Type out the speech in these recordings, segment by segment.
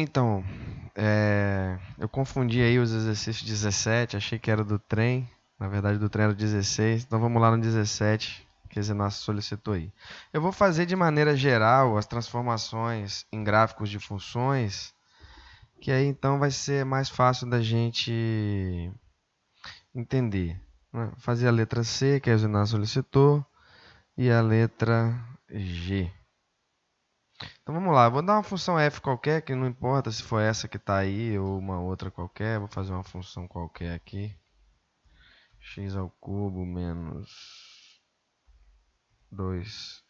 Então, eu confundi aí os exercícios 17, achei que era do trem. Na verdade, do trem era o 16. Então, vamos lá no 17, que a Zenasso solicitou aí. Eu vou fazer de maneira geral as transformações em gráficos de funções, que aí então vai ser mais fácil da gente entender, né? Fazer a letra C, que a Zenasso solicitou, e a letra G. Então vamos lá, eu vou dar uma função f qualquer, que não importa se for essa que está aí ou uma outra qualquer. Vou fazer uma função qualquer aqui. X ao cubo menos 2x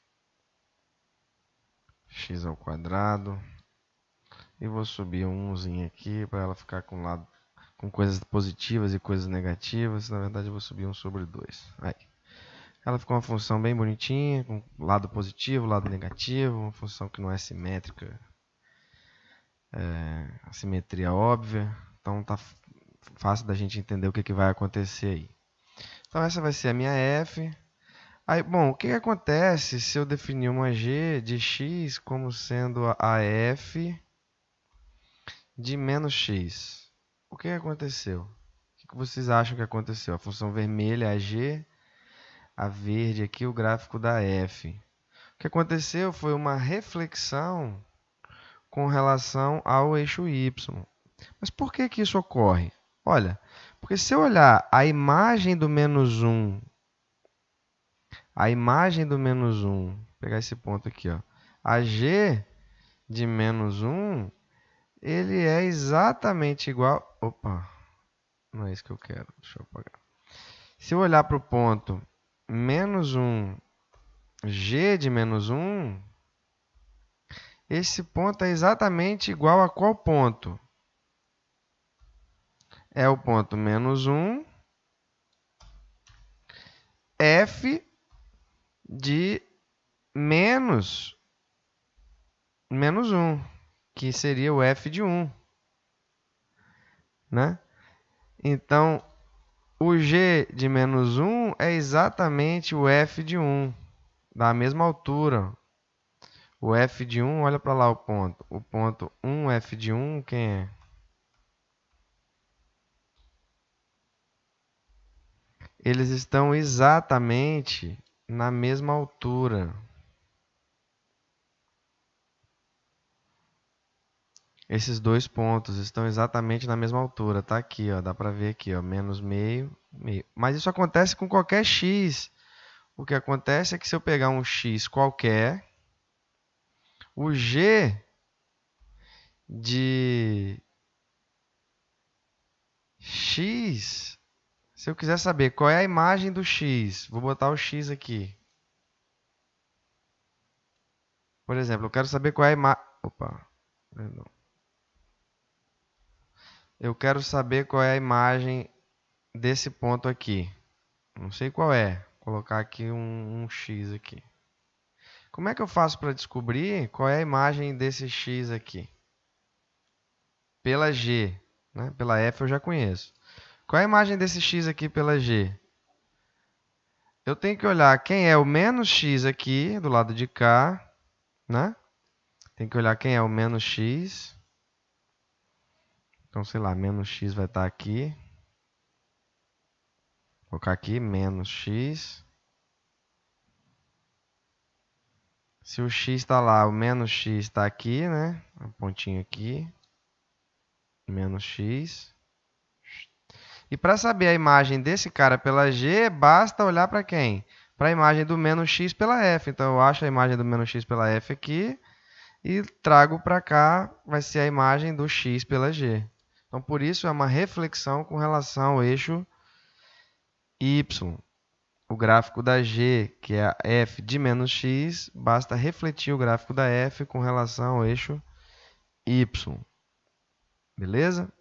ao quadrado. E vou subir um 1zinho aqui para ela ficar com coisas positivas e coisas negativas. Na verdade eu vou subir 1 sobre 2. Aí. Ela ficou uma função bem bonitinha, com lado positivo, lado negativo, uma função que não é simétrica, a simetria óbvia. Então tá fácil da gente entender o que vai acontecer aí. Então essa vai ser a minha f. Aí, bom, o que acontece se eu definir uma g de x como sendo a f de menos x? O que aconteceu? O que vocês acham que aconteceu? A função vermelha é a g, a verde aqui o gráfico da f. O que aconteceu foi uma reflexão com relação ao eixo y. Mas por que isso ocorre? Olha, porque se eu olhar a imagem do menos 1, vou pegar esse ponto aqui, ó, a g de menos 1, ele é exatamente igual... Opa, não é isso que eu quero, deixa eu apagar. Se eu olhar para o ponto menos 1, g de menos 1, esse ponto é exatamente igual a qual ponto? É o ponto menos 1, f de menos 1, que seria o f de 1. Né? Então, o g de menos 1 é exatamente o f de 1, da mesma altura. O f de 1, olha para lá o ponto. O ponto 1f de 1, quem é? Eles estão exatamente na mesma altura. Esses dois pontos estão exatamente na mesma altura. Tá aqui, ó, dá para ver aqui, ó, menos meio, meio. Mas isso acontece com qualquer x. O que acontece é que se eu pegar um x qualquer, o g de x, se eu quiser saber qual é a imagem do x, vou botar o x aqui. Por exemplo, eu quero saber qual é a imagem... Opa, perdão. Eu quero saber qual é a imagem desse ponto aqui. Não sei qual é. Vou colocar aqui um x aqui. Como é que eu faço para descobrir qual é a imagem desse x aqui? Pela g, né? Pela f eu já conheço. Qual é a imagem desse x aqui pela g? Eu tenho que olhar quem é o menos x aqui do lado de cá, né? Tem que olhar quem é o menos x. Então, sei lá, menos x vai estar aqui. Vou colocar aqui, menos x. Se o x está lá, o menos x está aqui, né? Um pontinho aqui. Menos x. E para saber a imagem desse cara pela g, basta olhar para quem? Para a imagem do menos x pela f. Então, eu acho a imagem do menos x pela f aqui e trago para cá, vai ser a imagem do x pela g. Então, por isso, é uma reflexão com relação ao eixo y. O gráfico da g, que é a f de menos x, basta refletir o gráfico da f com relação ao eixo y. Beleza?